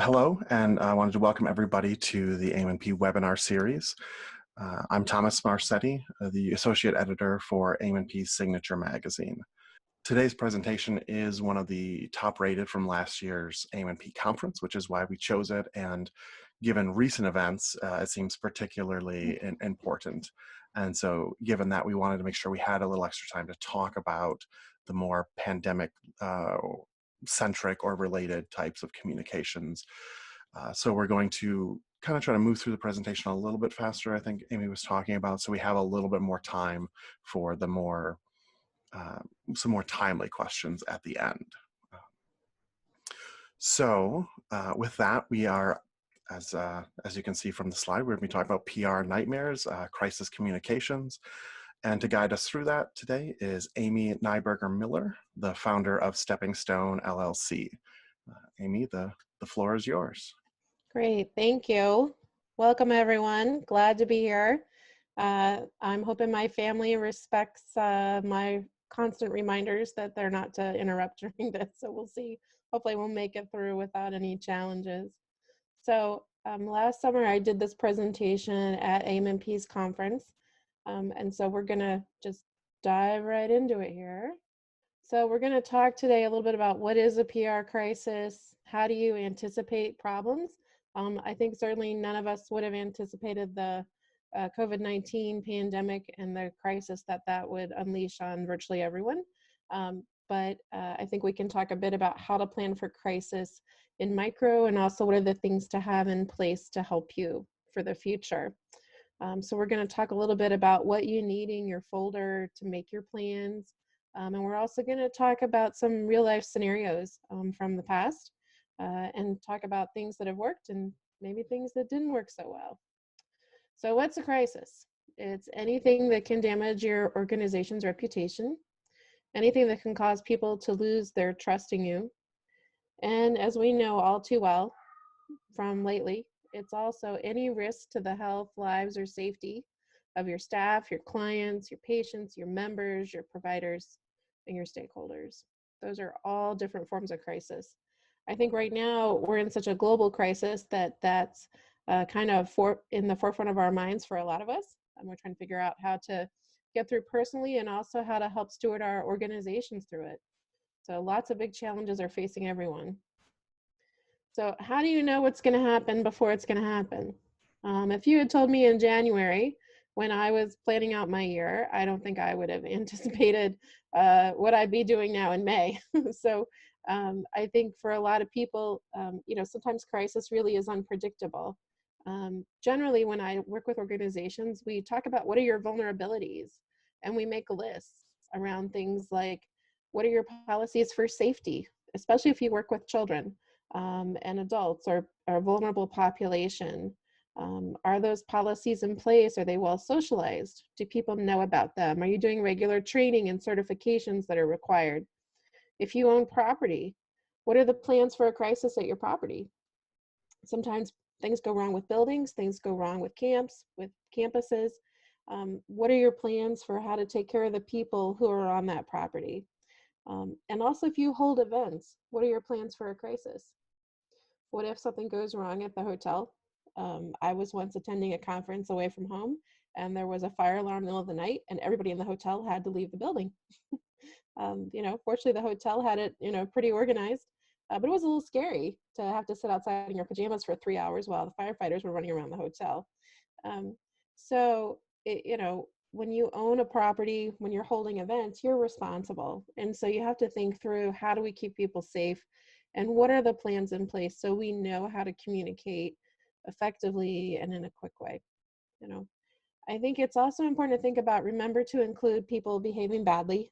Hello, and I wanted to welcome everybody to the AM&P webinar series. I'm Thomas Marsetti, the Associate Editor for AM&P's Signature Magazine. Today's presentation is one of the top rated from last year's AM&P conference, which is why we chose it, and given recent events, it seems particularly important. And so given that, we wanted to make sure we had a little extra time to talk about the more pandemic centric or related types of communications. So we're going to kind of try to move through the presentation a little bit faster, I think Amy was talking about, so we have a little bit more time for the more some more timely questions at the end. So with that, we are, as you can see from the slide, we're going to be talking about PR nightmares, crisis communications. And to guide us through that today is Amy Nyberger Miller, the founder of Stepping Stone LLC. Amy, the floor is yours. Great, thank you. Welcome everyone, glad to be here. I'm hoping my family respects my constant reminders that they're not to interrupt during this, so we'll see. Hopefully we'll make it through without any challenges. So last summer I did this presentation at AM&P's conference, and so we're gonna just dive right into it here. So we're going to talk today a little bit about what is a PR crisis, how do you anticipate problems. I think certainly none of us would have anticipated the COVID-19 pandemic and the crisis that would unleash on virtually everyone. But I think we can talk a bit about how to plan for crisis in micro, and also what are the things to have in place to help you for the future. So we're going to talk a little bit about what you need in your folder to make your plans. And we're also going to talk about some real life scenarios from the past, and talk about things that have worked and maybe things that didn't work so well. So what's a crisis? It's anything that can damage your organization's reputation, anything that can cause people to lose their trust in you. And as we know all too well from lately, it's also any risk to the health, lives, or safety of your staff, your clients, your patients, your members, your providers, and your stakeholders. Those are all different forms of crisis. I think right now we're in such a global crisis that's kind of in the forefront of our minds for a lot of us. And we're trying to figure out how to get through personally, and also how to help steward our organizations through it. So lots of big challenges are facing everyone. So how do you know what's going to happen before it's going to happen? If you had told me in January, when I was planning out my year, I don't think I would have anticipated what I'd be doing now in May. So I think for a lot of people, sometimes crisis really is unpredictable. Generally, when I work with organizations, we talk about what are your vulnerabilities, and we make lists around things like, what are your policies for safety, especially if you work with children and adults or vulnerable population. Are those policies in place? Are they well socialized? Do people know about them? Are you doing regular training and certifications that are required? If you own property, what are the plans for a crisis at your property? Sometimes things go wrong with buildings, things go wrong with camps, with campuses. What are your plans for how to take care of the people who are on that property? And also, if you hold events, what are your plans for a crisis? What if something goes wrong at the hotel? I was once attending a conference away from home, and there was a fire alarm in the middle of the night, and everybody in the hotel had to leave the building. Fortunately, the hotel had it, pretty organized, but it was a little scary to have to sit outside in your pajamas for 3 hours while the firefighters were running around the hotel. When you own a property, when you're holding events, you're responsible. And so you have to think through, how do we keep people safe? And what are the plans in place so we know how to communicate effectively and in a quick way? I think it's also important to think about, remember to include people behaving badly.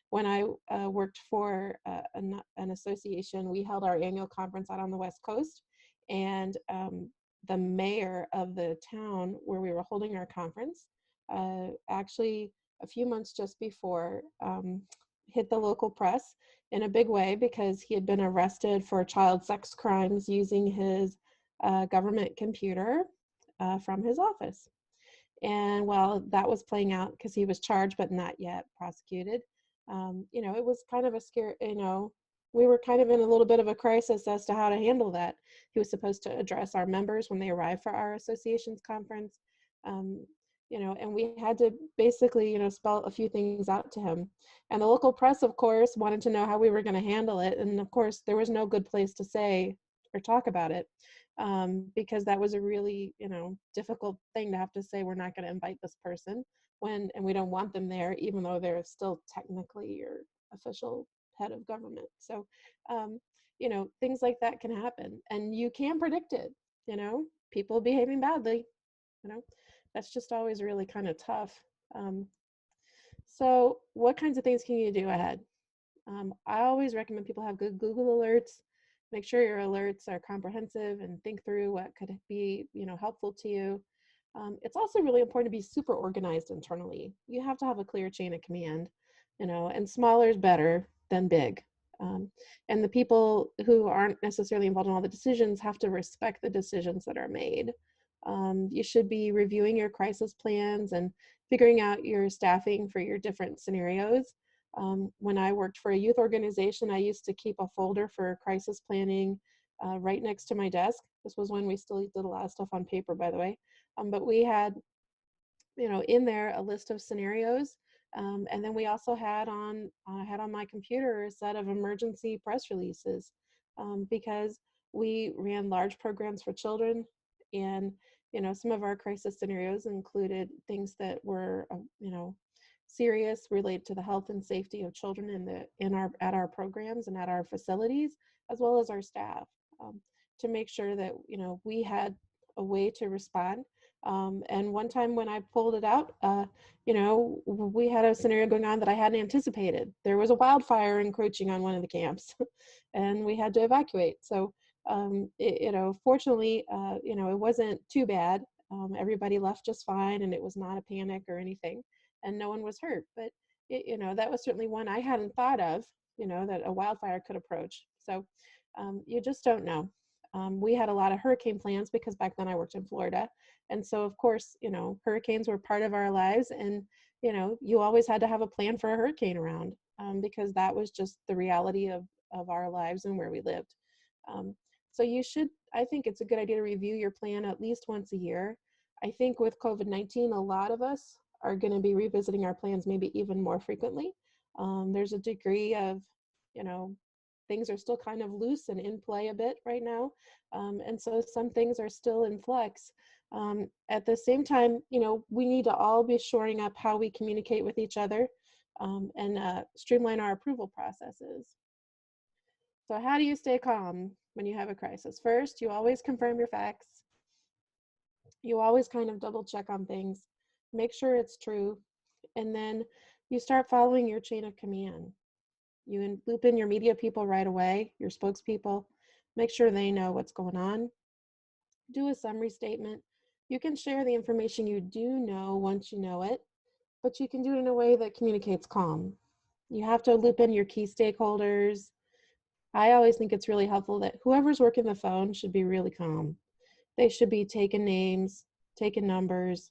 When I worked for an association, we held our annual conference out on the West Coast, and the mayor of the town where we were holding our conference actually a few months just before hit the local press in a big way, because he had been arrested for child sex crimes using his government computer from his office. And while that was playing out, because he was charged but not yet prosecuted, it was kind of a scare, we were kind of in a little bit of a crisis as to how to handle that. He was supposed to address our members when they arrived for our association's conference. Um, and we had to basically, spell a few things out to him. And the local press, of course, wanted to know how we were going to handle it. And of course, there was no good place to say or talk about it, because that was a really, difficult thing to have to say, we're not going to invite this person and we don't want them there, even though they're still technically your official head of government. So, things like that can happen and you can predict it, people behaving badly, you know, that's just always really kind of tough. Um, so what kinds of things can you do ahead? I always recommend people have good Google alerts. Make sure your alerts are comprehensive and think through what could be, helpful to you. It's also really important to be super organized internally. You have to have a clear chain of command, and smaller is better than big. And the people who aren't necessarily involved in all the decisions have to respect the decisions that are made. You should be reviewing your crisis plans and figuring out your staffing for your different scenarios. When I worked for a youth organization, I used to keep a folder for crisis planning right next to my desk. This was when we still did a lot of stuff on paper, by the way. But we had, in there a list of scenarios. And then we also had on my computer a set of emergency press releases, because we ran large programs for children. And, some of our crisis scenarios included things that were, serious, related to the health and safety of children at our programs and at our facilities, as well as our staff, to make sure that, we had a way to respond. And one time when I pulled it out, we had a scenario going on that I hadn't anticipated. There was a wildfire encroaching on one of the camps and we had to evacuate. So, fortunately, it wasn't too bad. Everybody left just fine and it was not a panic or anything and no one was hurt. But, that was certainly one I hadn't thought of, that a wildfire could approach. So you just don't know. We had a lot of hurricane plans because back then I worked in Florida. And so, of course, hurricanes were part of our lives. And, you always had to have a plan for a hurricane around, because that was just the reality of our lives and where we lived. So I think it's a good idea to review your plan at least once a year. I think with COVID-19, a lot of us are going to be revisiting our plans maybe even more frequently. There's a degree of, things are still kind of loose and in play a bit right now. And so some things are still in flux. At the same time, we need to all be shoring up how we communicate with each other, and streamline our approval processes. So how do you stay calm when you have a crisis? First, you always confirm your facts. You always kind of double check on things, make sure it's true, and then you start following your chain of command. You loop in your media people right away, your spokespeople, make sure they know what's going on. Do a summary statement. You can share the information you do know once you know it, but you can do it in a way that communicates calm. You have to loop in your key stakeholders. I always think it's really helpful that whoever's working the phone should be really calm. They should be taking names, taking numbers,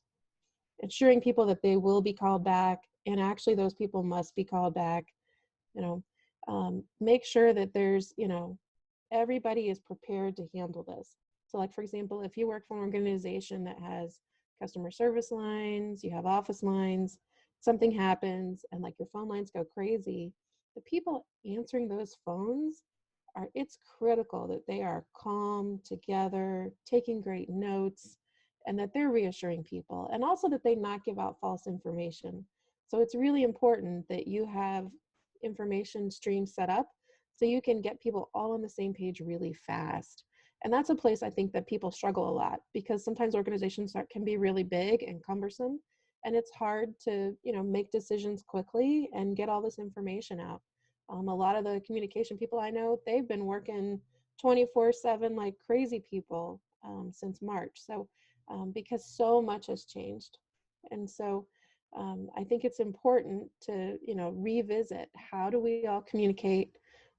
ensuring people that they will be called back, and actually those people must be called back. Make sure that there's, everybody is prepared to handle this. So like, for example, if you work for an organization that has customer service lines, you have office lines, something happens and like your phone lines go crazy, the people answering those phones it's critical that they are calm, together, taking great notes, and that they're reassuring people, and also that they not give out false information. So it's really important that you have information streams set up so you can get people all on the same page really fast. And that's a place I think that people struggle a lot, because sometimes organizations can be really big and cumbersome, and it's hard to, make decisions quickly and get all this information out. A lot of the communication people I know, they've been working 24/7 like crazy people since March. So because so much has changed. And so I think it's important to, revisit, how do we all communicate?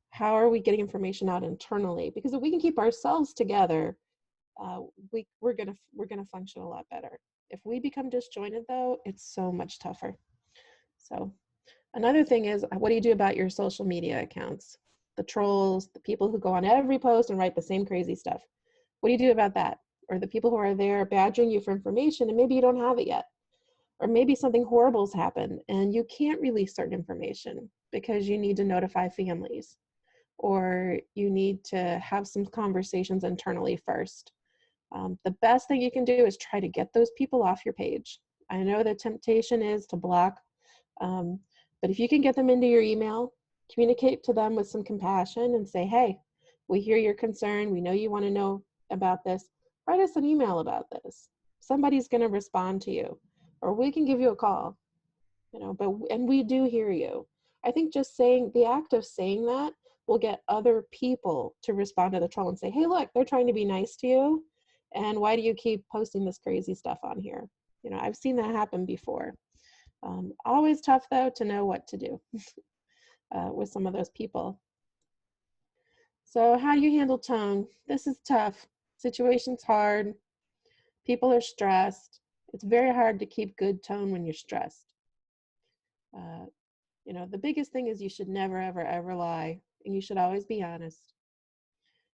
How are we getting information out internally? Because if we can keep ourselves together, we're gonna function a lot better. If we become disjointed, though, it's so much tougher. So another thing is, what do you do about your social media accounts? the trolls, the people who go on every post and write the same crazy stuff. What do you do about that? Or the people who are there badgering you for information and maybe you don't have it yet. Or maybe something horrible's happened and you can't release certain information because you need to notify families, or you need to have some conversations internally first. The best thing you can do is try to get those people off your page. I know the temptation is to block, but if you can get them into your email, communicate to them with some compassion and say, hey, we hear your concern. We know you want to know about this. Write us an email about this. Somebody's going to respond to you, or we can give you a call, and we do hear you. I think just saying, the act of saying that will get other people to respond to the troll and say, hey, look, they're trying to be nice to you. And why do you keep posting this crazy stuff on here? I've seen that happen before. Always tough, though, to know what to do with some of those people. So how do you handle tone? This is tough. Situation's hard. People are stressed. It's very hard to keep good tone when you're stressed. The biggest thing is you should never, ever, ever lie, and you should always be honest.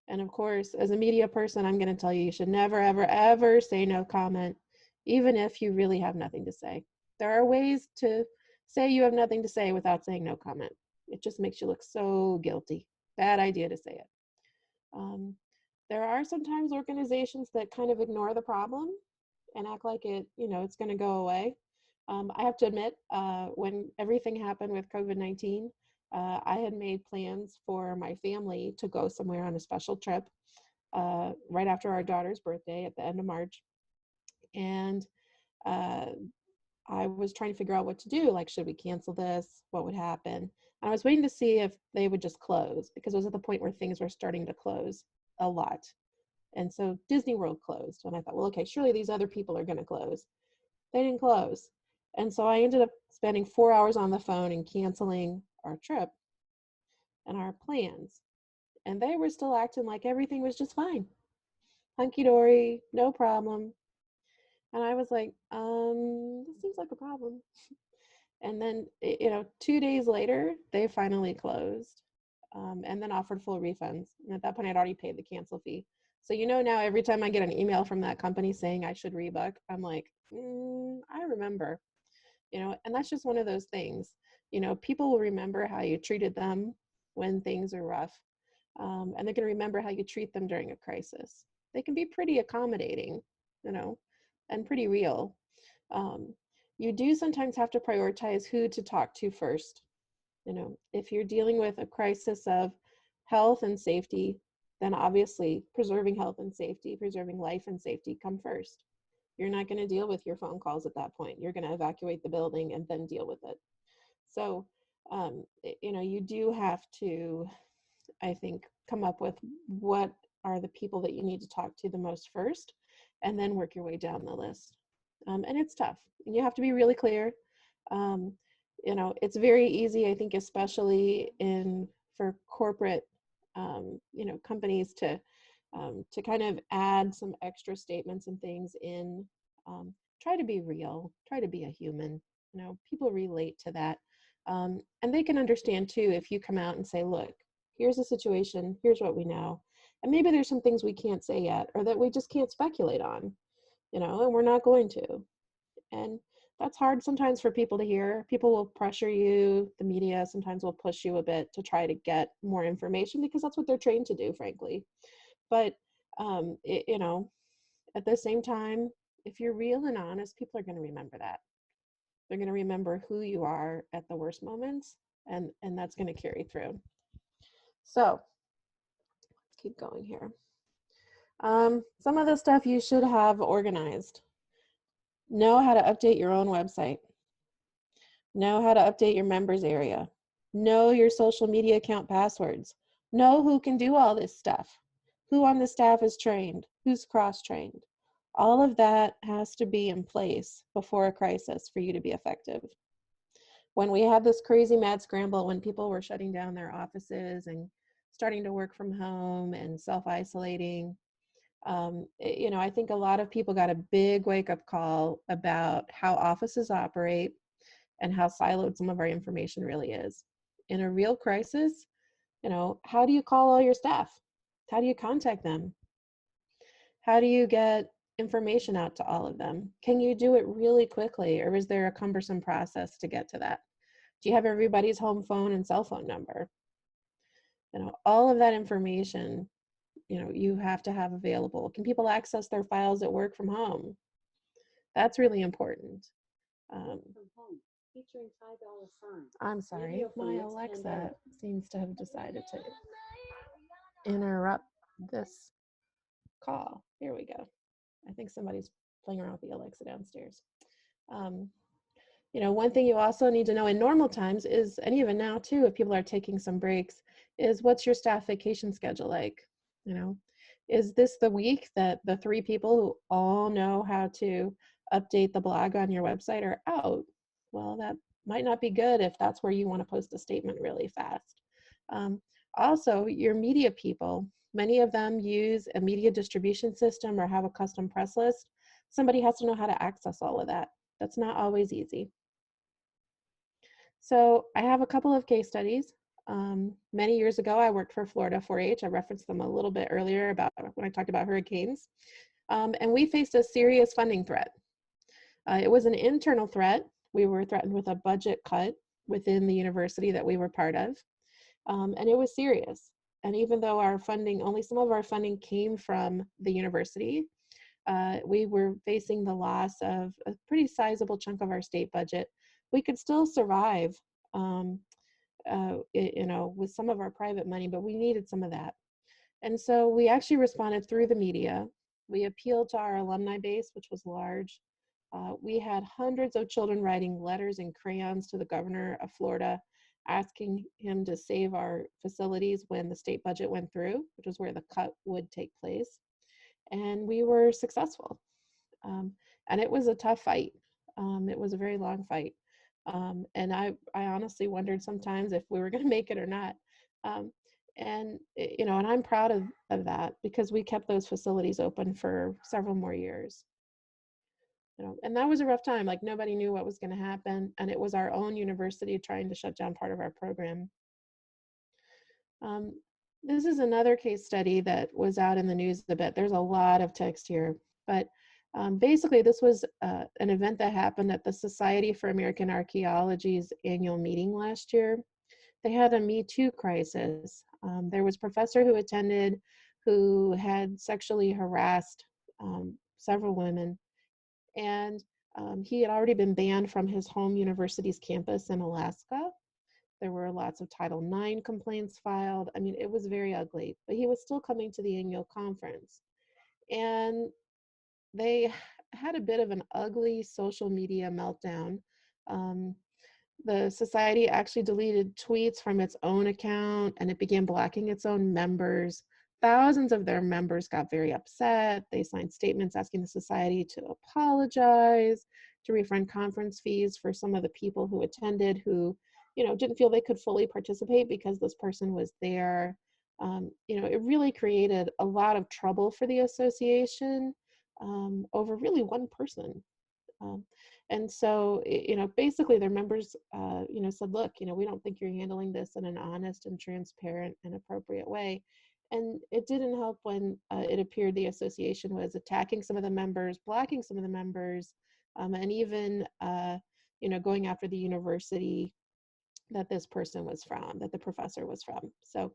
And of course, as a media person, I'm going to tell you, you should never, ever, ever say no comment, even if you really have nothing to say. There are ways to say you have nothing to say without saying no comment. It just makes you look so guilty. Bad idea to say it. There are sometimes organizations that kind of ignore the problem and act like it's going to go away. I have to admit, when everything happened with COVID-19, I had made plans for my family to go somewhere on a special trip right after our daughter's birthday at the end of March. And I was trying to figure out what to do. Like, should we cancel this? What would happen? And I was waiting to see if they would just close, because it was at the point where things were starting to close a lot. And so Disney World closed. And I thought, well, okay, surely these other people are going to close. They didn't close. And so I ended up spending 4 hours on the phone and canceling our trip and our plans. And they were still acting like everything was just fine. Hunky-dory, no problem. And I was like, this seems like a problem. And then, 2 days later, they finally closed and then offered full refunds. And at that point, I'd already paid the cancel fee. So, now every time I get an email from that company saying I should rebook, I'm like, I remember. And that's just one of those things. People will remember how you treated them when things are rough, and they're going to remember how you treat them during a crisis. They can be pretty accommodating, and pretty real. You do sometimes have to prioritize who to talk to first. If you're dealing with a crisis of health and safety, then obviously preserving health and safety, preserving life and safety come first. You're not going to deal with your phone calls at that point. You're going to evacuate the building and then deal with it. So, you do have to, I think, come up with what are the people that you need to talk to the most first, and then work your way down the list. And it's tough. And you have to be really clear. It's very easy, I think, especially for corporate, companies to kind of add some extra statements and things in. Try to be real, try to be a human. People relate to that. And they can understand too if you come out and say, look, here's the situation, here's what we know. And maybe there's some things we can't say yet, or that we just can't speculate on, and we're not going to. And that's hard sometimes for people to hear. People will pressure you. The media sometimes will push you a bit to try to get more information, because that's what they're trained to do, frankly. But, at the same time, if you're real and honest, people are going to remember that. They're going to remember who you are at the worst moments, and that's going to carry through. So let's keep going here. Some of the stuff you should have organized. Know how to update your own website. Know how to update your members area. Know your social media account passwords. Know who can do all this stuff. Who on the staff is trained. Who's cross-trained. All of that has to be in place before a crisis for you to be effective. When we had this crazy mad scramble, when people were shutting down their offices and starting to work from home and self-isolating, I think a lot of people got a big wake-up call about how offices operate and how siloed some of our information really is. In a real crisis, How do you call all your staff? How do you contact them? How do you get information out to all of them? Can you do it really quickly, or is there a cumbersome process to get to that? Do you have everybody's home phone and cell phone number? All of that information, you have to have available. Can people access their files at work from home? That's really important. I'm sorry, my Alexa seems to have decided to interrupt this call. Here we go. I think somebody's playing around with the Alexa downstairs. One thing you also need to know in normal times is, and even now too, if people are taking some breaks, is what's your staff vacation schedule like? Is this the week that the 3 people who all know how to update the blog on your website are out? Well, that might not be good if that's where you want to post a statement really fast. Also, your media people, many of them use a media distribution system or have a custom press list. Somebody has to know how to access all of that. That's not always easy. So I have a couple of case studies. Many years ago, I worked for Florida 4-H. I referenced them a little bit earlier about when I talked about hurricanes. And we faced a serious funding threat. It was an internal threat. We were threatened with a budget cut within the university that we were part of. And it was serious. And even though our funding, only some of our funding came from the university, we were facing the loss of a pretty sizable chunk of our state budget. We could still survive, with some of our private money, but we needed some of that. And so we actually responded through the media. We appealed to our alumni base, which was large. We had hundreds of children writing letters in crayons to the governor of Florida, asking him to save our facilities when the state budget went through, which was where the cut would take place. And we were successful. And it was a tough fight. It was a very long fight. And I honestly wondered sometimes if we were going to make it or not. And I'm proud of that, because we kept those facilities open for several more years. And that was a rough time. Like, nobody knew what was going to happen. And it was our own university trying to shut down part of our program. This is another case study that was out in the news a bit. There's a lot of text here, but basically this was an event that happened at the Society for American Archaeology's annual meeting last year. They had a Me Too crisis. There was a professor who attended who had sexually harassed several women, and he had already been banned from his home university's campus in Alaska. There were lots of Title IX complaints filed. I mean, it was very ugly, but he was still coming to the annual conference. And they had a bit of an ugly social media meltdown. The society actually deleted tweets from its own account, and it began blocking its own members. Thousands of their members got very upset. They signed statements asking the society to apologize, to refund conference fees for some of the people who attended who, didn't feel they could fully participate because this person was there. It really created a lot of trouble for the association over really one person. And so, basically their members, said, look, we don't think you're handling this in an honest and transparent and appropriate way. And it didn't help when it appeared the association was attacking some of the members, blocking some of the members, and even, going after the university that this person was from, that the professor was from. So,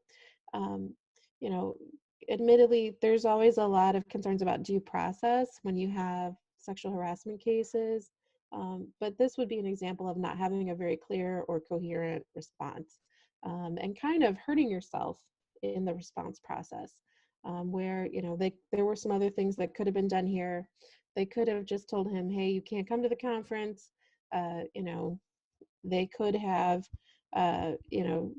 admittedly, there's always a lot of concerns about due process when you have sexual harassment cases. But this would be an example of not having a very clear or coherent response, and kind of hurting yourself in the response process, where, there were some other things that could have been done here. They could have just told him, hey, you can't come to the conference. They could have,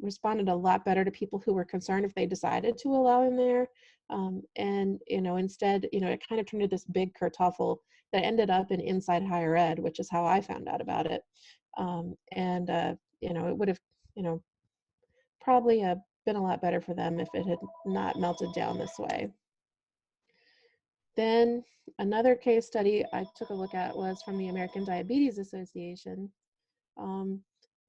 responded a lot better to people who were concerned if they decided to allow him there. And, instead, it kind of turned into this big kerfuffle that ended up in Inside Higher Ed, which is how I found out about it. It would have, probably been a lot better for them if it had not melted down this way. Then another case study I took a look at was from the American Diabetes Association.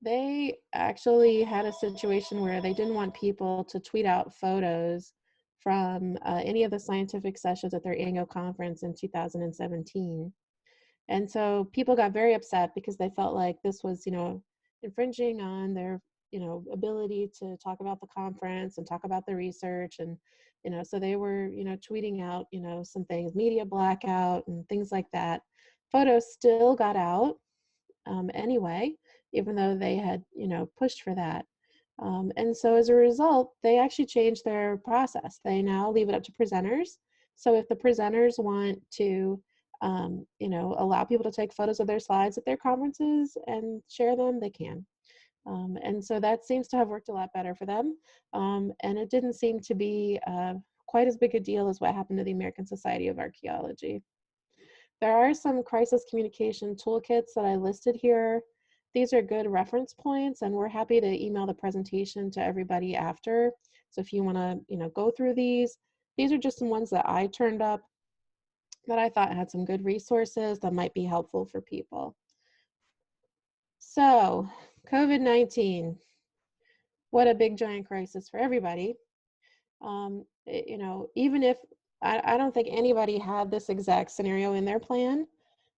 They actually had a situation where they didn't want people to tweet out photos from any of the scientific sessions at their annual conference in 2017. And so people got very upset because they felt like this was, infringing on their, ability to talk about the conference and talk about the research. And, so they were, tweeting out, some things, media blackout and things like that. Photos still got out anyway, even though they had, pushed for that. And so as a result, they actually changed their process. They now leave it up to presenters. So if the presenters want to, allow people to take photos of their slides at their conferences and share them, they can. And so that seems to have worked a lot better for them. And it didn't seem to be quite as big a deal as what happened to the American Society of Archaeology. There are some crisis communication toolkits that I listed here. These are good reference points, and we're happy to email the presentation to everybody after. So if you want to, go through these are just some ones that I turned up that I thought had some good resources that might be helpful for people. So, COVID-19, what a big giant crisis for everybody. Even if I don't think anybody had this exact scenario in their plan,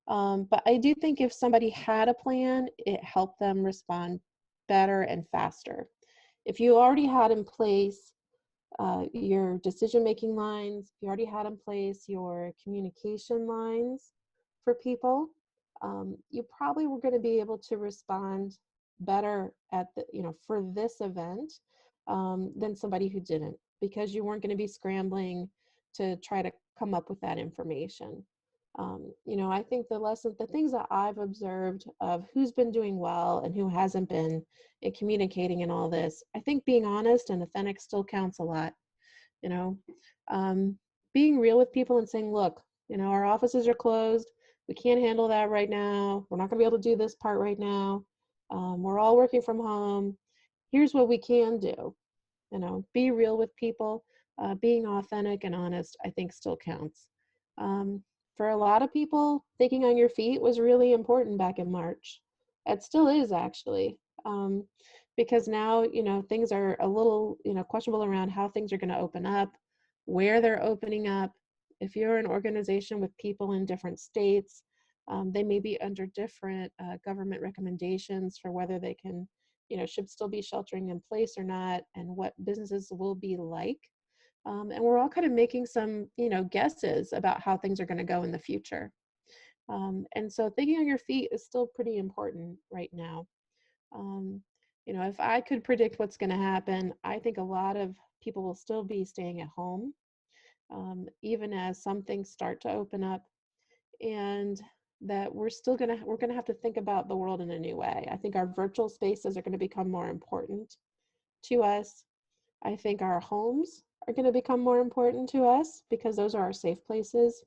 but I do think if somebody had a plan, it helped them respond better and faster. If you already had in place your decision-making lines, you already had in place your communication lines for people, you probably were going to be able to respond better at the, for this event than somebody who didn't, because you weren't going to be scrambling to try to come up with that information. I think the things that I've observed of who's been doing well and who hasn't been in communicating and all this, I think being honest and authentic still counts a lot. you know Being real with people and saying, look, our offices are closed, we can't handle that right now, we're not going to be able to do this part right now, we're all working from home, here's what we can do. Be real with people. Being authentic and honest, I think, still counts. For a lot of people, thinking on your feet was really important back in March. It still is, actually, because now, things are a little, questionable around how things are going to open up, where they're opening up. If you're an organization with people in different states, they may be under different government recommendations for whether they can, should still be sheltering in place or not, and what businesses will be like. And we're all kind of making some, guesses about how things are going to go in the future. And so thinking on your feet is still pretty important right now. Um, if I could predict what's going to happen, I think a lot of people will still be staying at home, even as some things start to open up, and that we're going to have to think about the world in a new way. I think our virtual spaces are going to become more important to us. I think our homes are going to become more important to us because those are our safe places,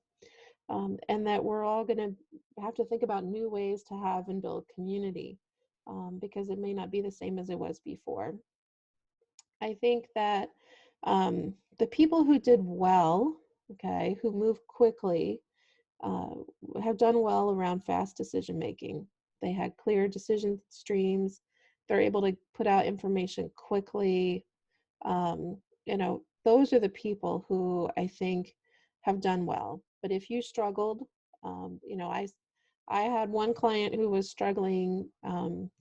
and that we're all going to have to think about new ways to have and build community, because it may not be the same as it was before. I think that the people who did well, okay, who moved quickly, uh, have done well around fast decision making. They had clear decision streams. They're able to put out information quickly. Those are the people who I think have done well. But if you struggled, I had one client who was struggling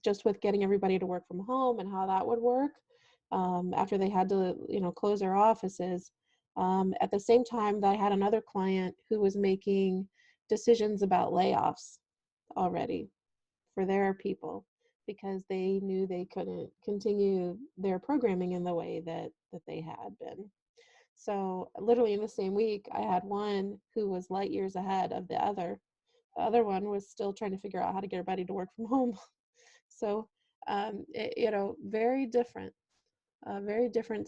just with getting everybody to work from home and how that would work after they had to, close their offices. At the same time, that I had another client who was making decisions about layoffs already for their people because they knew they couldn't continue their programming in the way that they had been. So literally in the same week, I had one who was light years ahead of the other. The other one was still trying to figure out how to get everybody to work from home. So, very different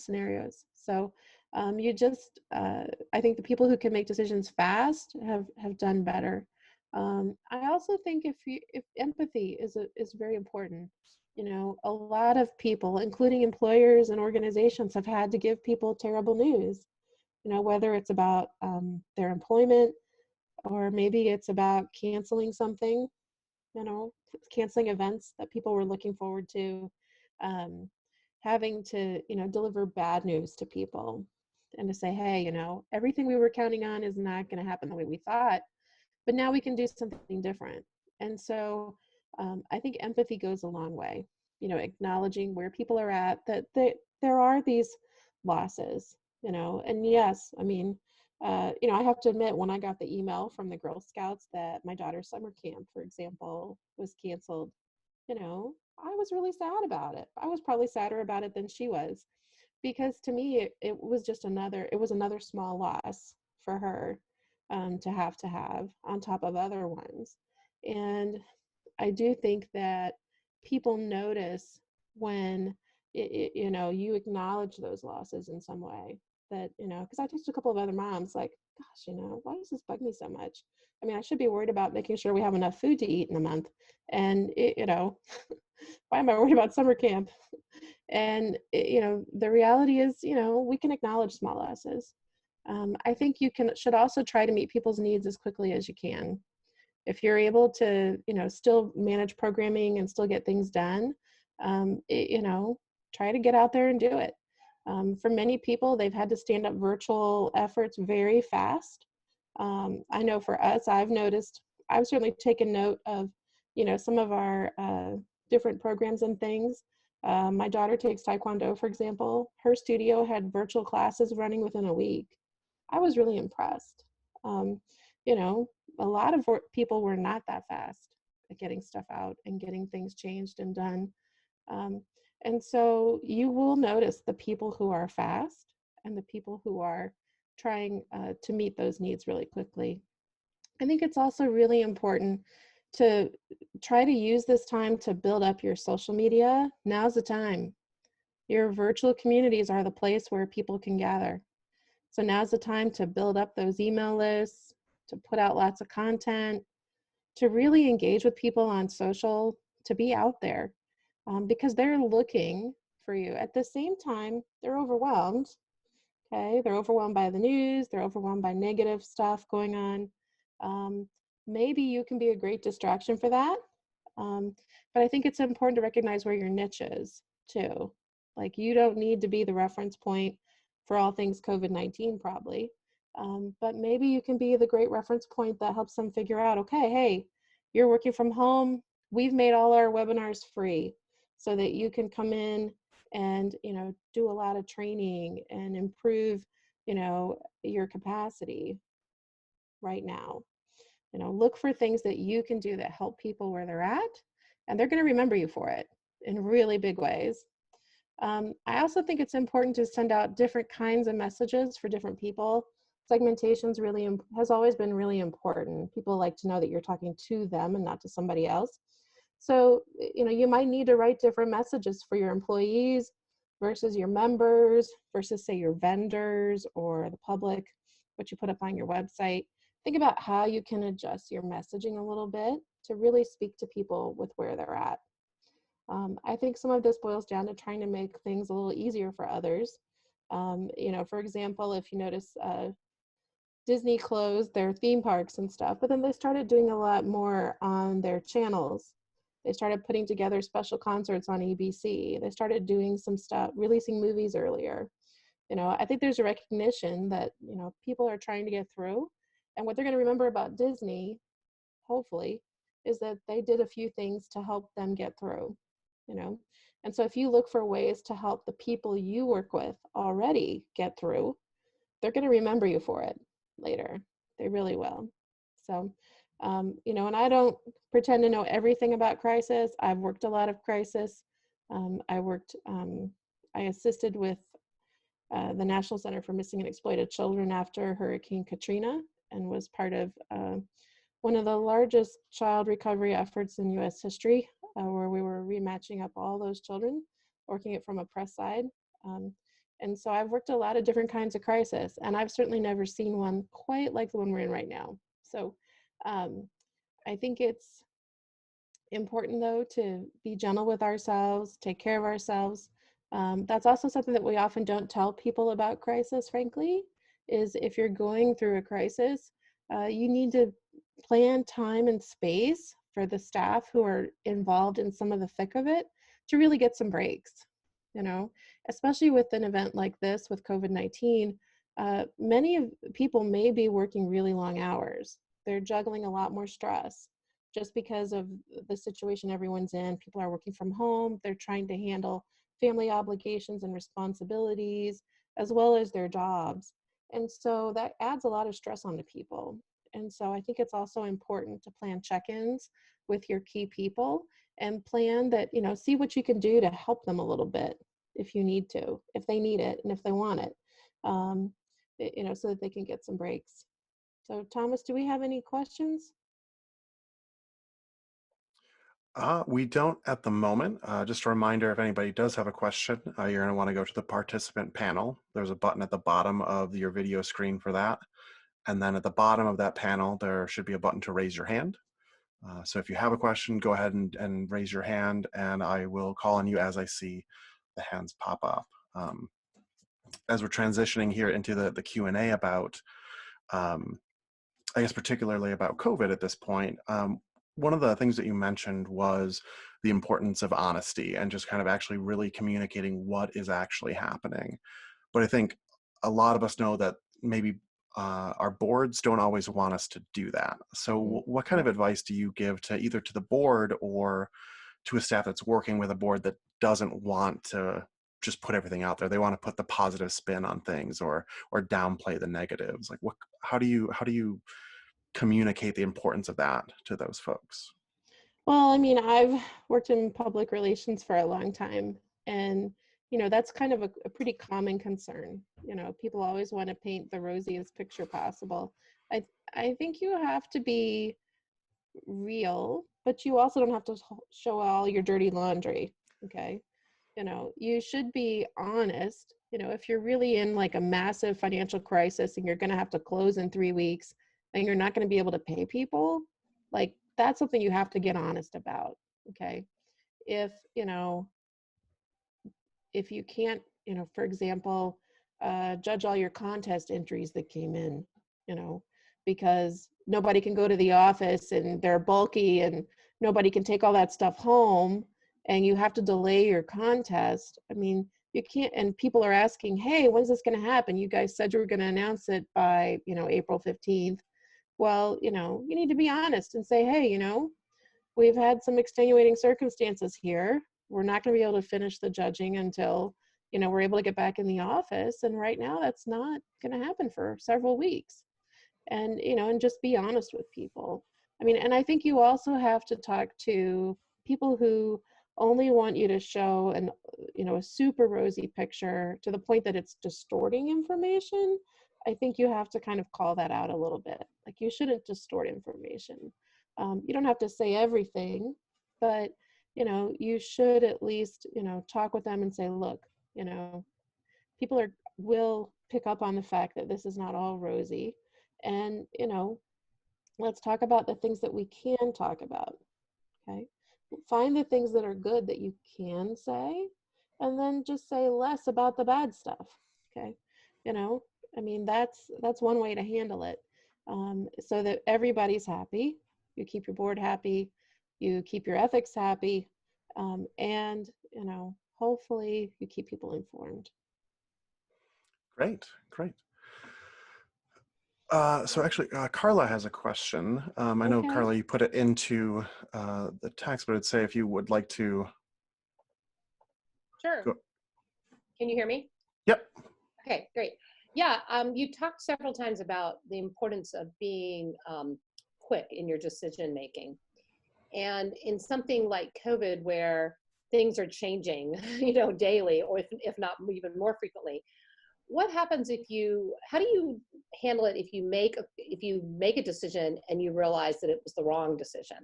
scenarios. So I think the people who can make decisions fast have done better. I also think if empathy is very important. A lot of people, including employers and organizations, have had to give people terrible news. Whether it's about their employment, or maybe it's about canceling something. canceling events that people were looking forward to, um, having to, deliver bad news to people and to say, hey, everything we were counting on is not going to happen the way we thought, but now we can do something different. And so I think empathy goes a long way, acknowledging where people are at, that there are these losses, and yes, I mean, I have to admit, when I got the email from the Girl Scouts that my daughter's summer camp, for example, was canceled, I was really sad about it. I was probably sadder about it than she was, because to me, it was just another small loss for her, to have on top of other ones. And I do think that people notice when you acknowledge those losses in some way. That, because I talked to a couple of other moms, like, gosh, why does this bug me so much? I mean, I should be worried about making sure we have enough food to eat in a month, and why am I worried about summer camp? And the reality is, we can acknowledge small losses. I think you should also try to meet people's needs as quickly as you can. If you're able to, still manage programming and still get things done, try to get out there and do it. For many people, they've had to stand up virtual efforts very fast. I know for us, I've certainly taken note of, some of our different programs and things. My daughter takes Taekwondo, for example. Her studio had virtual classes running within a week. I was really impressed. Um, you know, a lot of people were not that fast at getting stuff out and getting things changed and done. Um, and so you will notice the people who are fast and the people who are trying to meet those needs really quickly. I think it's also really important to try to use this time to build up your social media. Now's the time. Your virtual communities are the place where people can gather. So now's the time to build up those email lists, to put out lots of content, to really engage with people on social, to be out there, because they're looking for you. At the same time, they're overwhelmed. Okay, they're overwhelmed by the news, they're overwhelmed by negative stuff going on. Maybe you can be a great distraction for that. But I think it's important to recognize where your niche is too. Like, you don't need to be the reference point for all things COVID-19 probably. But maybe you can be the great reference point that helps them figure out, okay, hey, you're working from home. We've made all our webinars free so that you can come in and, do a lot of training and improve, your capacity right now. Look for things that you can do that help people where they're at, and they're going to remember you for it in really big ways. I also think it's important to send out different kinds of messages for different people. Segmentation's has always been really important. People like to know that you're talking to them and not to somebody else. So, you might need to write different messages for your employees versus your members versus, say, your vendors or the public, what you put up on your website. Think about how you can adjust your messaging a little bit to really speak to people with where they're at. I think some of this boils down to trying to make things a little easier for others. For example, if you notice, Disney closed their theme parks and stuff, but then they started doing a lot more on their channels. They started putting together special concerts on ABC. They started doing some stuff, releasing movies earlier. I think there's a recognition that, people are trying to get through. And what they're going to remember about Disney, hopefully, is that they did a few things to help them get through, And so if you look for ways to help the people you work with already get through, they're going to remember you for it later. They really will. So, and I don't pretend to know everything about crisis. I've worked a lot of crisis. I assisted with the National Center for Missing and Exploited Children after Hurricane Katrina, and was part of one of the largest child recovery efforts in U.S. history, where we were rematching up all those children, working it from a press side. And so I've worked a lot of different kinds of crisis, and I've certainly never seen one quite like the one we're in right now. So I think it's important, though, to be gentle with ourselves, take care of ourselves. That's also something that we often don't tell people about crisis, frankly, is if you're going through a crisis, you need to plan time and space for the staff who are involved in some of the thick of it to really get some breaks, you know, especially with an event like this with COVID-19. Many of people may be working really long hours. They're juggling a lot more stress just because of the situation everyone's in. People are working from home. They're trying to handle family obligations and responsibilities as well as their jobs. And so that adds a lot of stress onto people. And so I think it's also important to plan check-ins with your key people and plan that, you know, see what you can do to help them a little bit if you need to, if they need it and if they want it, you know, so that they can get some breaks. So Thomas, do we have any questions? We don't at the moment. Just a reminder, if anybody does have a question, you're going to want to go to the participant panel. There's a button at the bottom of your video screen for that. And then at the bottom of that panel, there should be a button to raise your hand. So if you have a question, go ahead and raise your hand, and I will call on you as I see the hands pop up. As we're transitioning here into the Q&A about, I guess particularly about COVID at this point, one of the things that you mentioned was the importance of honesty and just kind of actually really communicating what is actually happening. But I think a lot of us know that maybe our boards don't always want us to do that. So what kind of advice do you give to either to the board or to a staff that's working with a board that doesn't want to just put everything out there? They want to put the positive spin on things or downplay the negatives. Like how do you communicate the importance of that to those folks? Well, I mean, I've worked in public relations for a long time, and you know, that's kind of a pretty common concern. You know, people always want to paint the rosiest picture possible. I I think you have to be real, but you also don't have to show all your dirty laundry. Okay, you know, you should be honest. You know, if you're really in like a massive financial crisis and you're going to have to close in 3 weeks and you're not going to be able to pay people, like that's something you have to get honest about. Okay, if you know, if you can't, you know, for example, judge all your contest entries that came in, you know, because nobody can go to the office and they're bulky and nobody can take all that stuff home and you have to delay your contest. I mean, you can't, and people are asking, hey, when's this going to happen? You guys said you were going to announce it by, you know, April 15th. Well, you know, you need to be honest and say, hey, you know, we've had some extenuating circumstances here. We're not going to be able to finish the judging until, you know, we're able to get back in the office. And right now that's not going to happen for several weeks. And, you know, and just be honest with people. I mean, and I think you also have to talk to people who only want you to show an, you know, a super rosy picture to the point that it's distorting information. I think you have to kind of call that out a little bit. Like you shouldn't distort information. You don't have to say everything, but you know, you should at least, you know, talk with them and say, look, you know, people will pick up on the fact that this is not all rosy, and you know, let's talk about the things that we can talk about. Okay, find the things that are good that you can say, and then just say less about the bad stuff. Okay, you know, I mean, that's one way to handle it, so that everybody's happy. You keep your board happy, you keep your ethics happy, and you know, hopefully you keep people informed. Great, great. So actually, Carla has a question. I know, Okay. Carla, you put it into the text, but I'd say if you would like to Sure. go. Can you hear me? Yep. Okay, great. Yeah, you talked several times about the importance of being quick in your decision making. And in something like COVID, where things are changing, you know, daily, or if not even more frequently, what happens how do you handle it if you make a decision and you realize that it was the wrong decision?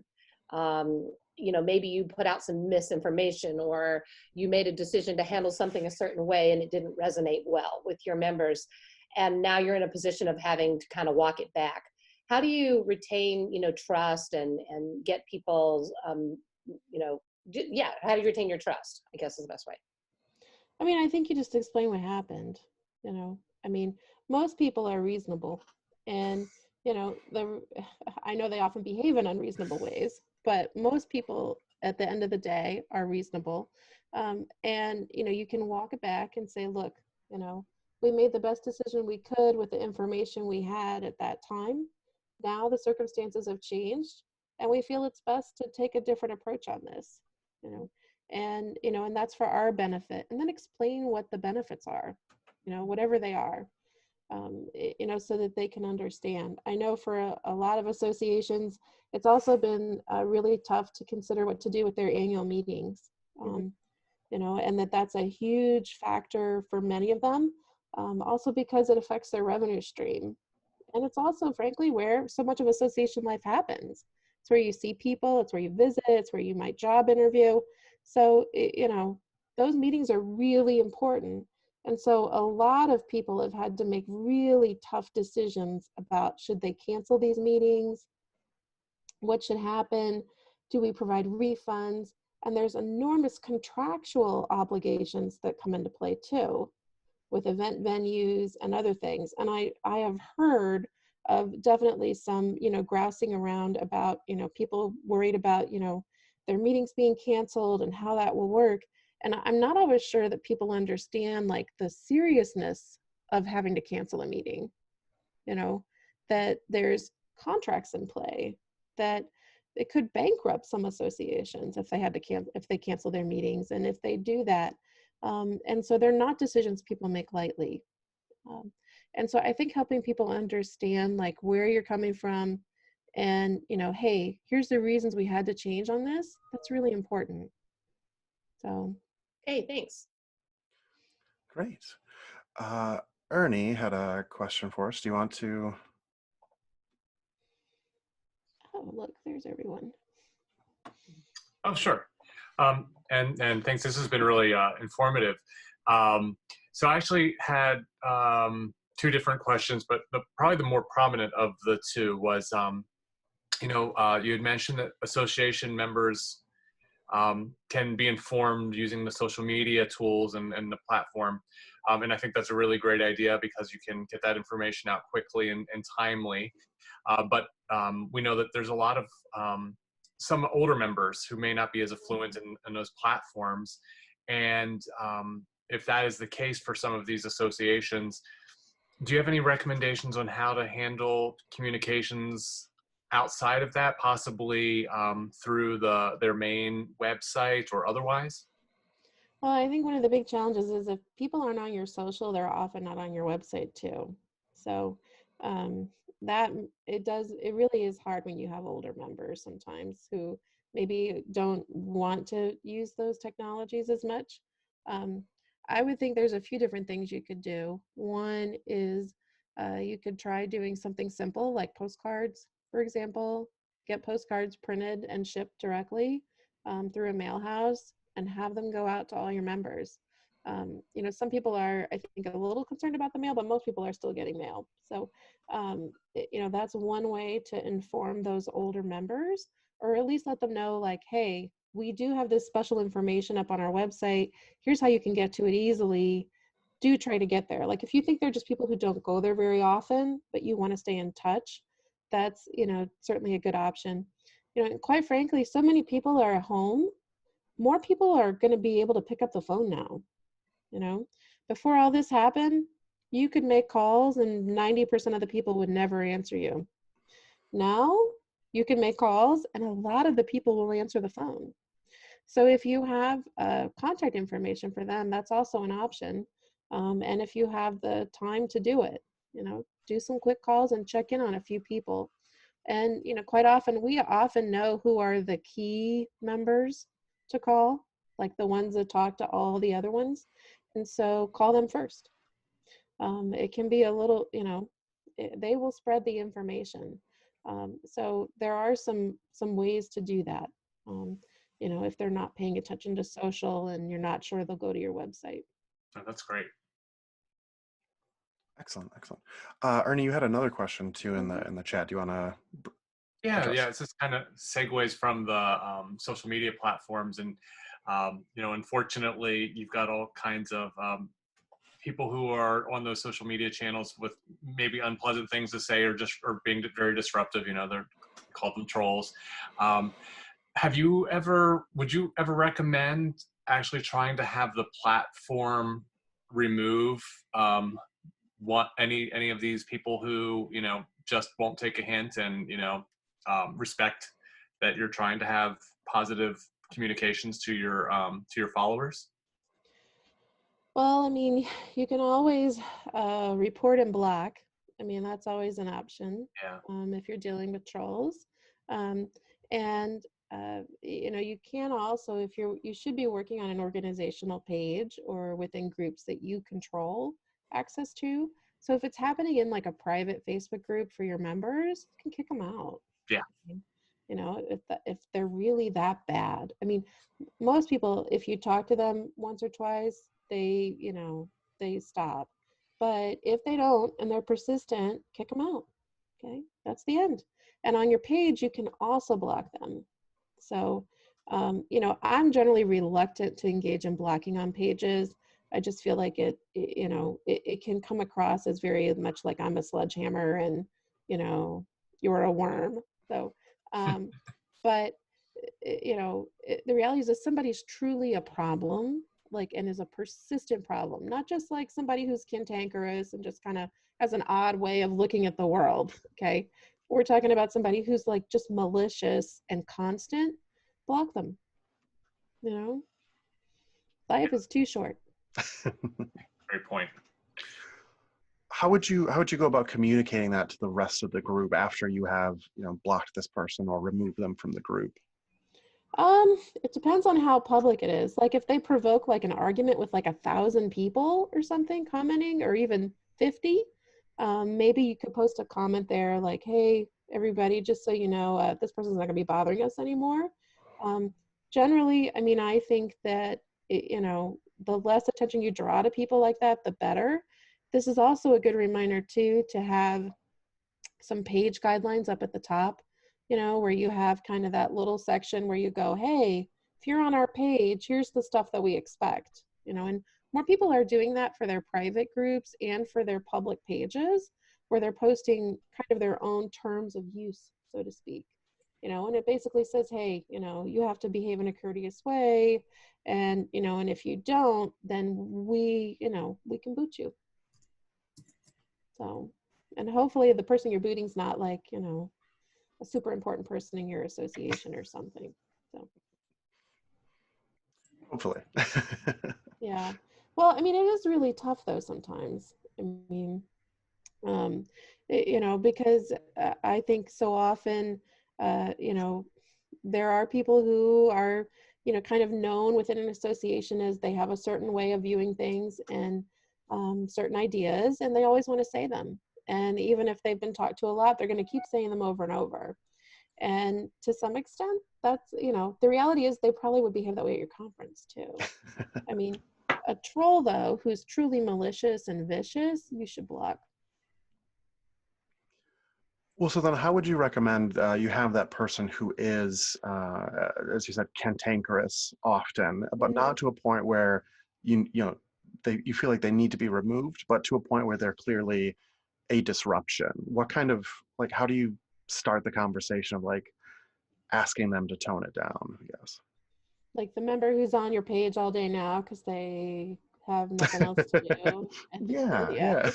You know, maybe you put out some misinformation, or you made a decision to handle something a certain way and it didn't resonate well with your members, and now you're in a position of having to kind of walk it back. How do you retain, you know, trust and get people's, you know, yeah, how do you retain your trust, I guess is the best way. I mean, I think you just explain what happened. You know, I mean, most people are reasonable, and I know they often behave in unreasonable ways, but most people at the end of the day are reasonable. And, you can walk it back and say, look, we made the best decision we could with the information we had at that time. Now the circumstances have changed and we feel it's best to take a different approach on this, and that's for our benefit. And then explain what the benefits are, whatever they are, so that they can understand. I know for a lot of associations, it's also been really tough to consider what to do with their annual meetings, and that's a huge factor for many of them, also because it affects their revenue stream. And it's also, frankly, where so much of association life happens. It's where you see people, it's where you visit, it's where you might job interview. So, those meetings are really important. And so a lot of people have had to make really tough decisions about, should they cancel these meetings? What should happen? Do we provide refunds? And there's enormous contractual obligations that come into play too, with event venues and other things. And I have heard of definitely some, grousing around about, people worried about, their meetings being canceled and how that will work. And I'm not always sure that people understand like the seriousness of having to cancel a meeting, that there's contracts in play, that it could bankrupt some associations if they had to if they cancel their meetings, and if they do that. And so they're not decisions people make lightly. And so I think helping people understand like where you're coming from and, hey, here's the reasons we had to change on this, that's really important. So. Okay, thanks. Great. Ernie had a question for us. Do you want to? Oh, look, there's everyone. Oh, sure. And thanks. This has been really informative. So I actually had two different questions, but probably the more prominent of the two was, you had mentioned that association members can be informed using the social media tools and the platform. And I think that's a really great idea because you can get that information out quickly and timely. But we know that there's a lot of some older members who may not be as affluent in those platforms. And if that is the case for some of these associations, do you have any recommendations on how to handle communications outside of that, possibly through their main website or otherwise? Well, I think one of the big challenges is if people aren't on your social, they're often not on your website too. So it really is hard when you have older members sometimes who maybe don't want to use those technologies as much. I would think there's a few different things you could do. One is you could try doing something simple like postcards, for example. Get postcards printed and shipped directly through a mail house and have them go out to all your members. Some people are, I think, a little concerned about the mail, but most people are still getting mail. So, that's one way to inform those older members, or at least let them know like, hey, we do have this special information up on our website. Here's how you can get to it easily. Do try to get there. Like if you think they're just people who don't go there very often, but you want to stay in touch, that's, certainly a good option. And quite frankly, so many people are at home. More people are going to be able to pick up the phone now. Before all this happened, you could make calls and 90% of the people would never answer you. Now you can make calls and a lot of the people will answer the phone. So if you have contact information for them, that's also an option. And if you have the time to do it, do some quick calls and check in on a few people. And, quite often, we often know who are the key members to call, like the ones that talk to all the other ones. And so call them first. It can be a little, they will spread the information. So there are some ways to do that. If they're not paying attention to social and you're not sure they'll go to your website. Oh, that's great. Excellent. Ernie, you had another question too in the chat. Do you want to? Yeah. It's just kind of segues from the social media platforms, and unfortunately, you've got all kinds of people who are on those social media channels with maybe unpleasant things to say, or being very disruptive. They're called them trolls. Would you ever recommend actually trying to have the platform remove any of these people who just won't take a hint and respect that you're trying to have positive communications to your followers? Well, I mean, you can always report and block. I mean, that's always an option. Yeah. If you're dealing with trolls. And you can also, you should be working on an organizational page or within groups that you control access to. So if it's happening in like a private Facebook group for your members, you can kick them out. Yeah. If they're really that bad. I mean, most people, if you talk to them once or twice, they stop. But if they don't and they're persistent, kick them out. Okay, that's the end. And on your page, you can also block them. So, I'm generally reluctant to engage in blocking on pages. I just feel like it can come across as very much like I'm a sledgehammer and, you're a worm. So, but, the reality is if somebody's truly a problem, and is a persistent problem, not just like somebody who's cantankerous and just kind of has an odd way of looking at the world. Okay. We're talking about somebody who's like just malicious and constant. Block them. Life is too short. Great point. How would you go about communicating that to the rest of the group after you have blocked this person or removed them from the group? It depends on how public it is. Like if they provoke like an argument with like 1,000 people or something commenting, or even 50, maybe you could post a comment there like, hey, everybody, just so you know, this person's not gonna be bothering us anymore. Generally, I mean, I think that, the less attention you draw to people like that, the better. This is also a good reminder too, to have some page guidelines up at the top, where you have kind of that little section where you go, hey, if you're on our page, here's the stuff that we expect, and more people are doing that for their private groups and for their public pages, where they're posting kind of their own terms of use, so to speak, and it basically says, hey, you have to behave in a courteous way, and, and if you don't, then we can boot you. So, and hopefully the person you're booting's not like, a super important person in your association or something. So Hopefully. yeah. Well, I mean, it is really tough though sometimes. I mean, because I think so often, there are people who are, kind of known within an association as they have a certain way of viewing things and certain ideas, and they always want to say them. And even if they've been talked to a lot, they're going to keep saying them over and over. And to some extent, that's, the reality is they probably would behave that way at your conference too. I mean, a troll though, who's truly malicious and vicious, you should block. Well, so then how would you recommend you have that person who is, as you said, cantankerous often, but not to a point where you feel like they need to be removed, but to a point where they're clearly a disruption? What kind of, like, how do you start the conversation of like asking them to tone it down, I guess? Like the member who's on your page all day now because they have nothing else to do. Yeah.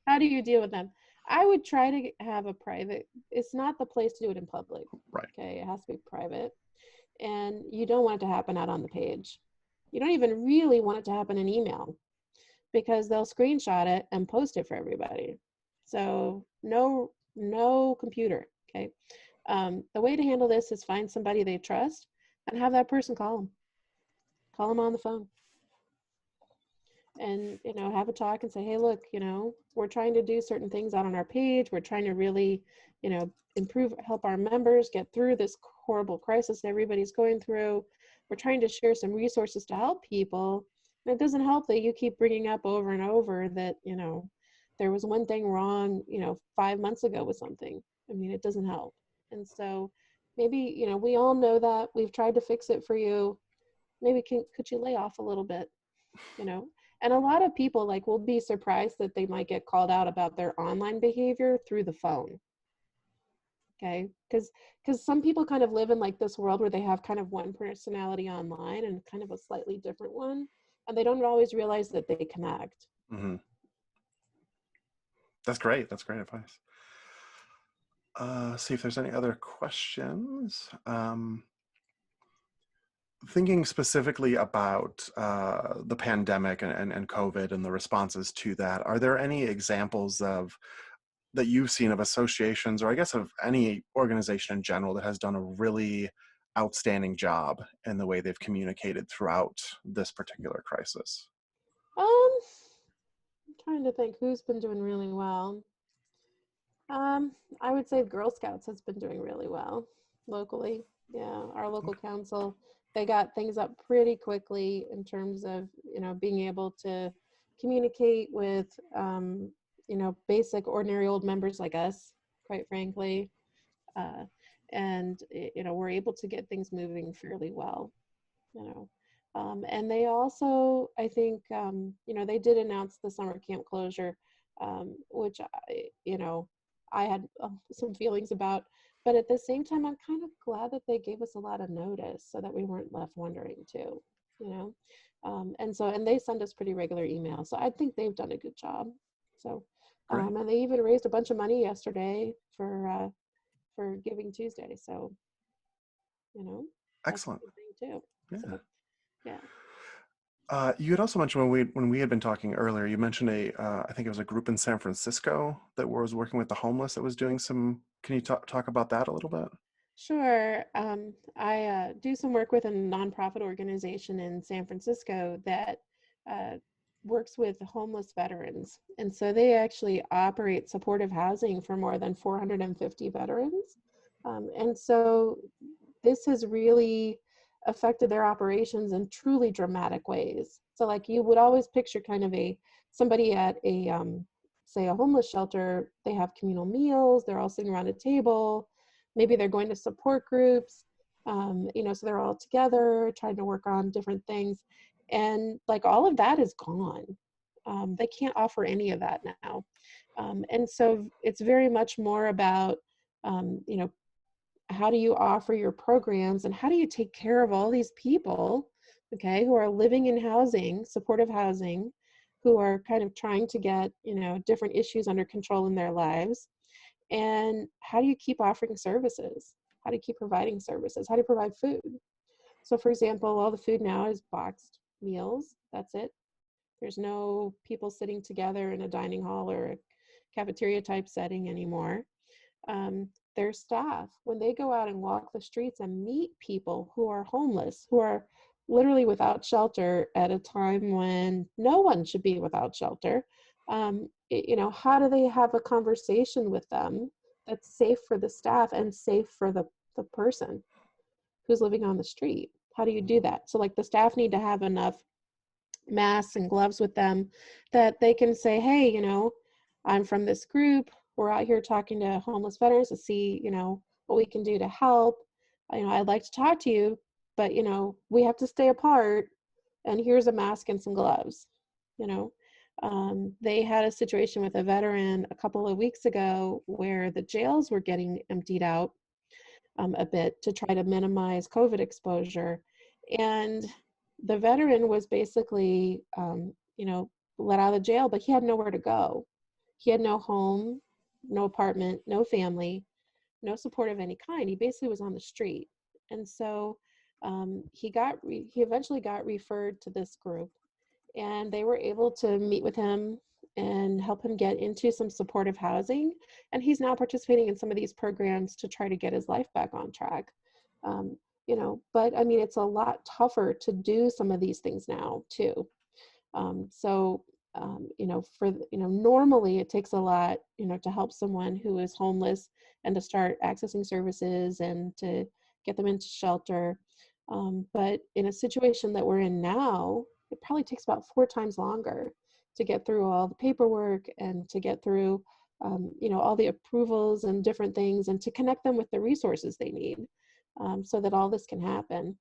How do you deal with them? I would try to have a private, it's not the place to do it in public. Right. Okay, it has to be private. And you don't want it to happen out on the page. You don't even really want it to happen in email because they'll screenshot it and post it for everybody. So no computer, okay? The way to handle this is find somebody they trust and have that person call them. Call them on the phone. And, have a talk and say, hey, look, we're trying to do certain things out on our page. We're trying to really, help our members get through this horrible crisis that everybody's going through. We're trying to share some resources to help people. And it doesn't help that you keep bringing up over and over that, there was one thing wrong, 5 months ago with something. I mean, it doesn't help. And so maybe, we all know that we've tried to fix it for you. Maybe could you lay off a little bit, And a lot of people like will be surprised that they might get called out about their online behavior through the phone. Okay, because some people kind of live in like this world where they have kind of one personality online and kind of a slightly different one, and they don't always realize that they connect. Mm-hmm. That's great. That's great advice. See if there's any other questions. Thinking specifically about the pandemic and COVID and the responses to that, are there any examples of that you've seen of associations, or I guess of any organization in general, that has done a really outstanding job in the way they've communicated throughout this particular crisis? I'm trying to think who's been doing really well. I would say Girl Scouts has been doing really well locally. Yeah, our local council, they got things up pretty quickly in terms of, being able to communicate with, basic ordinary old members like us, quite frankly. Uh, and, we're able to get things moving fairly well, And they also, I think, they did announce the summer camp closure, which, I had some feelings about. But at the same time, I'm kind of glad that they gave us a lot of notice so that we weren't left wondering too, you know? And they send us pretty regular emails. So I think they've done a good job. So, and they even raised a bunch of money yesterday for Giving Tuesday. So, Excellent. that's a good thing too. Yeah. So, yeah. You had also mentioned when we had been talking earlier, you mentioned I think it was a group in San Francisco that was working with the homeless that was doing some, can you talk about that a little bit? Sure. I do some work with a nonprofit organization in San Francisco that works with homeless veterans. And so they actually operate supportive housing for more than 450 veterans. And so this has really affected their operations in truly dramatic ways. So like you would always picture kind of somebody at say a homeless shelter, they have communal meals, they're all sitting around a table, maybe they're going to support groups, so they're all together trying to work on different things. And like all of that is gone. They can't offer any of that now. And so it's very much more about, how do you offer your programs and how do you take care of all these people, okay, who are living in housing, supportive housing, who are kind of trying to get, different issues under control in their lives. And how do you keep offering services? How do you keep providing services? How do you provide food? So for example, all the food now is boxed meals. That's it. There's no people sitting together in a dining hall or a cafeteria type setting anymore. Their staff, when they go out and walk the streets and meet people who are homeless, who are literally without shelter at a time when no one should be without shelter, how do they have a conversation with them that's safe for the staff and safe for the person who's living on the street? How do you do that? So like the staff need to have enough masks and gloves with them that they can say, hey, I'm from this group. We're out here talking to homeless veterans to see, what we can do to help. I'd like to talk to you, but, we have to stay apart. And here's a mask and some gloves. They had a situation with a veteran a couple of weeks ago where the jails were getting emptied out a bit to try to minimize COVID exposure. And the veteran was basically, let out of jail, but he had nowhere to go. He had no home, no apartment, no family, no support of any kind. He basically was on the street. And so he eventually got referred to this group, and they were able to meet with him and help him get into some supportive housing. And he's now participating in some of these programs to try to get his life back on track. But I mean, it's a lot tougher to do some of these things now too. Normally it takes a lot, to help someone who is homeless and to start accessing services and to get them into shelter. But in a situation that we're in now, it probably takes about 4 times longer to get through all the paperwork and to get through, all the approvals and different things, and to connect them with the resources they need, so that all this can happen.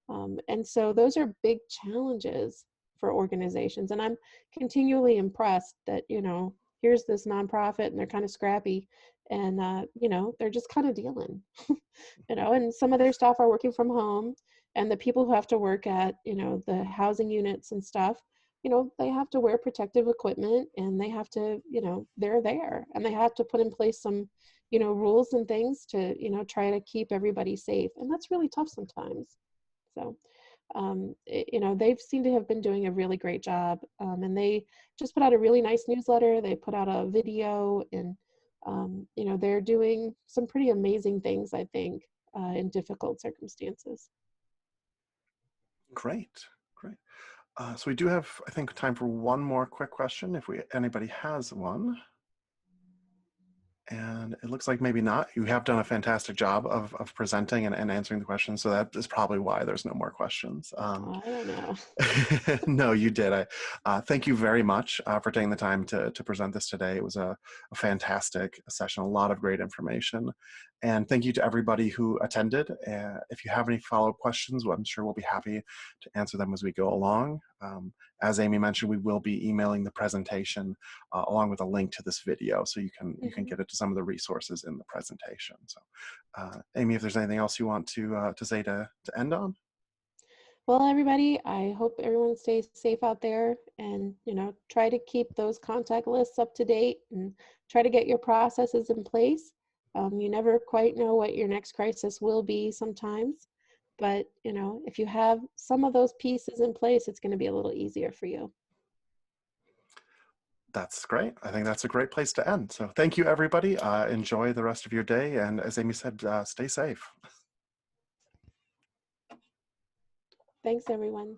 And so those are big challenges for organizations. And I'm continually impressed that, here's this nonprofit and they're kind of scrappy and, they're just kind of dealing, and some of their staff are working from home, and the people who have to work at, the housing units and stuff, they have to wear protective equipment, and they have to, they're there, and they have to put in place some, rules and things to, try to keep everybody safe. And that's really tough sometimes. So, they've seemed to have been doing a really great job. And they just put out a really nice newsletter. They put out a video, and, they're doing some pretty amazing things, I think, in difficult circumstances. Great, great. So we do have, I think, time for one more quick question if anybody has one. And it looks like maybe not. You have done a fantastic job of presenting and answering the questions, so that is probably why there's no more questions. I don't know. No, you did. Thank you very much for taking the time to present this today. It was a fantastic session, a lot of great information. And thank you to everybody who attended. If you have any follow-up questions, well, I'm sure we'll be happy to answer them as we go along. As Amy mentioned, we will be emailing the presentation along with a link to this video, so you can get it to some of the resources in the presentation. So, Amy, if there's anything else you want to say to end on. Well, everybody, I hope everyone stays safe out there, and, try to keep those contact lists up to date, and try to get your processes in place. You never quite know what your next crisis will be sometimes, but, if you have some of those pieces in place, it's going to be a little easier for you. That's great. I think that's a great place to end. So thank you, everybody. Enjoy the rest of your day. And as Amy said, stay safe. Thanks, everyone.